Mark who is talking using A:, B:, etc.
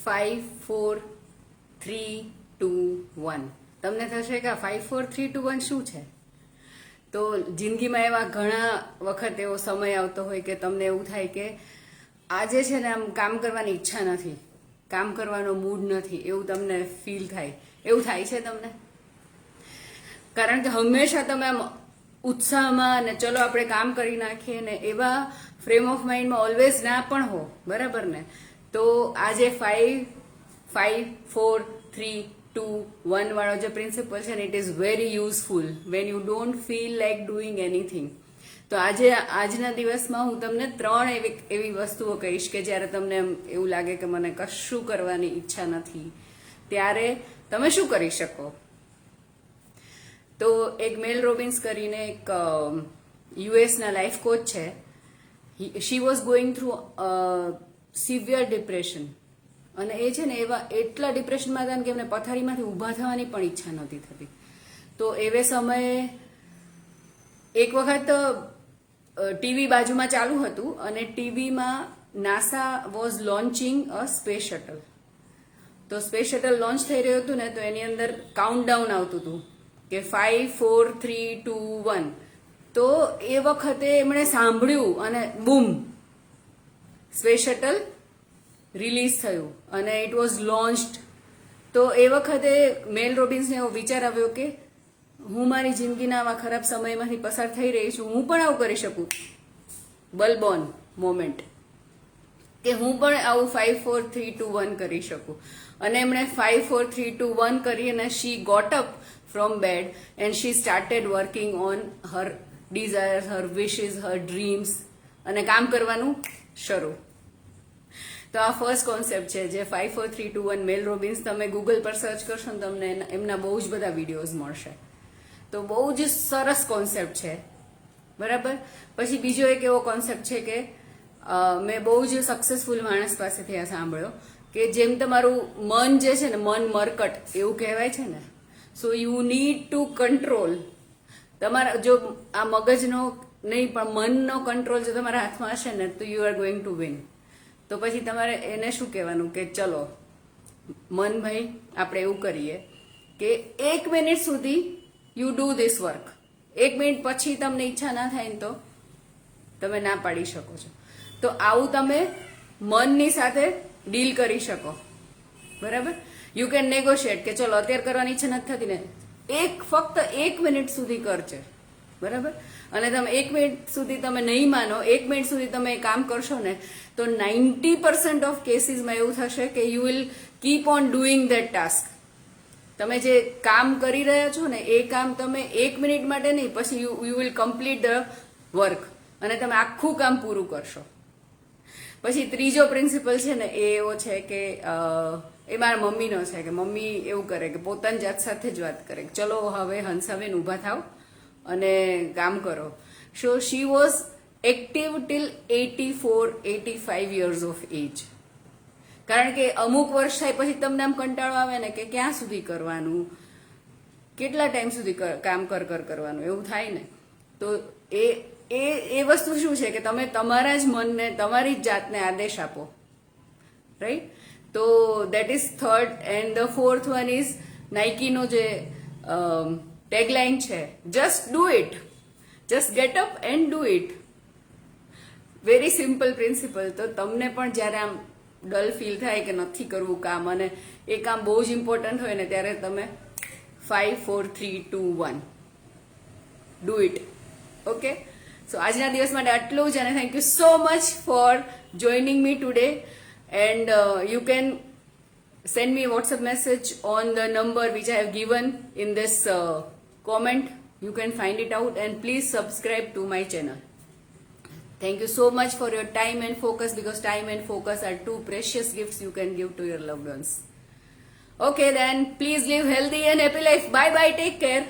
A: 5 4 3 2 1. તમને થશે કે 5 4 3 2 1 શું છે? તો જિંદગીમાં એવા ઘણા વખત એવો સમય આવતો હોય કે તમને એવું થાય કે આજે છે ને આમ કામ કરવાની ઈચ્છા નથી, કામ કરવાનો મૂડ નથી, એવું તમને ફીલ થાય. એવું થાય છે તમને? કારણ કે હંમેશા તમે આમ ઉત્સાહમાં ને ચલો આપણે કામ કરી નાખીએ ને એવા ફ્રેમ ઓફ માઇન્ડમાં ઓલવેઝ ના પણ હો, બરાબર ને? તો આજે 5 4 3 2 1 વાળો જે પ્રિન્સિપલ છે ને, it is very useful when you don't feel like doing anything. તો આજના દિવસમાં હું તમને 3 એવી વસ્તુઓ કહીશ કે જ્યારે તમને એવું લાગે કે મને કશું કરવાની ઈચ્છા નથી, ત્યારે તમે શું કરી શકો. તો એક મેલ રોબિન્સ કરીને એક યુએસના લાઈફ કોચ છે. She was going through severe depression, અને એ છે ને એવા એટલા ડિપ્રેશનમાં હતા કે એમને પથારીમાંથી ઊભા થવાની પણ ઈચ્છા નહોતી થતી. તો એવે સમયે એક વખત ટીવી બાજુમાં ચાલુ હતું અને ટીવીમાં NASA was launching a space shuttle. તો સ્પેસ શટલ લોન્ચ થઈ રહ્યું હતું ને, તો એની અંદર કાઉન્ટડાઉન આવતું હતું કે 5 4 3 2 1. તો એ વખતે એમણે સાંભળ્યું અને બૂમ, સ્પેસ શટલ રિલીઝ થયું અને ઇટ વોઝ લોન્ચ્ડ. તો એ વખતે મેલ રોબિન્સને એવો વિચાર આવ્યો કે હું મારી જિંદગીના આવા ખરાબ સમયમાંથી પસાર થઈ રહી છું, હું પણ આવું કરી શકું. બલબોન મોમેન્ટ કે હું પણ આવું 5 4 3 2 1 કરી શકું. અને એમણે 5 4 3 2 1 કરી અને she got up from bed and she started working on her desires, her wishes, her dreams, અને કામ કરવાનું શરૂ. તો આ ફર્સ્ટ કોન્સેપ્ટ છે જે 5 4 3 2 1 મેલ રોબિન્સ. તમે ગૂગલ પર સર્ચ કરશો ને તમને એમના બહુ જ બધા વિડીયોઝ મળશે. તો બહુ જ સરસ કોન્સેપ્ટ છે, બરાબર. પછી બીજો એક એવો કોન્સેપ્ટ છે કે મેં બહુ જ સક્સેસફુલ માણસ પાસેથી આ સાંભળ્યો કે જેમ તમારું મન જે છે ને, મન મરકટ એવું કહેવાય છે ને, so you need to control. તમારા જો આ મગજનો નહીં પણ મનનો કંટ્રોલ જો તમારા હાથમાં હશે ને, તો you are going to win. તો પછી તમારે એને શું કહેવાનું કે ચલો મન ભાઈ આપણે એવું કરીએ કે 1 મિનિટ સુધી you do this work. 1 minute પછી તમને ઈચ્છા ના થાય ને તો તમે ના પાડી શકો છો. તો આવું તમે મનની સાથે ડીલ કરી શકો, બરાબર. યુ કેન નેગોશિએટ કે ચલો અત્યારે કરવાની ઈચ્છા નથી થતી ને, ફક્ત 1 મિનિટ સુધી કરશે, બરાબર. અને તમે 1 મિનિટ સુધી તમે નહીં માનો, 1 મિનિટ સુધી તમે કામ કરશો ને, તો 90% ઓફ કેસીસમાં એવું થશે કે you will keep on doing that task. તમે જે કામ કરી રહ્યા છો ને એ કામ તમે 1 મિનિટ માટે નહીં, પછી you will complete the work અને તમે આખું કામ પૂરું કરશો. પછી ત્રીજો પ્રિન્સિપલ છે ને એ એવો છે કે એ મારા મમ્મીનો છે કે મમ્મી એવું કરે કે પોતાની જાત સાથે જ વાત કરે, ચલો હવે હંસાબેન ઊભા થાવ અને કામ કરો. So she was active till 84-85 years of age. કારણ કે અમુક વર્ષ થાય પછી તમને આમ કંટાળો આવે ને કે ક્યાં સુધી કરવાનું, કેટલા ટાઈમ સુધી કામ કરવાનું, એવું થાય ને. તો એ વસ્તુ શું છે કે તમે તમારા જ મનને, તમારી જ જાતને આદેશ આપો, રાઈટ. તો that is third. And the fourth one is નાઇકીનો જે ટેગલાઇન છે, just do it, just get up and do it. Very simple principle. તો તમને પણ જ્યારે આમ ડલ ફીલ થાય કે નથી કરવું કામ અને એ કામ બહુ જ ઇમ્પોર્ટન્ટ હોય ને, ત્યારે તમે 5 4 3 2 1 ડુ ઇટ. ઓકે. સો આજના દિવસ માટે આટલું જ, અને thank you so much for joining me today. And you can send me a WhatsApp message on the number which I have given in this comment. You can find it out, and please subscribe to my channel. Thank you so much for your time and focus, because time and focus are 2 precious gifts you can give to your loved ones. Okay then, please live healthy and happy life. Bye bye, take care.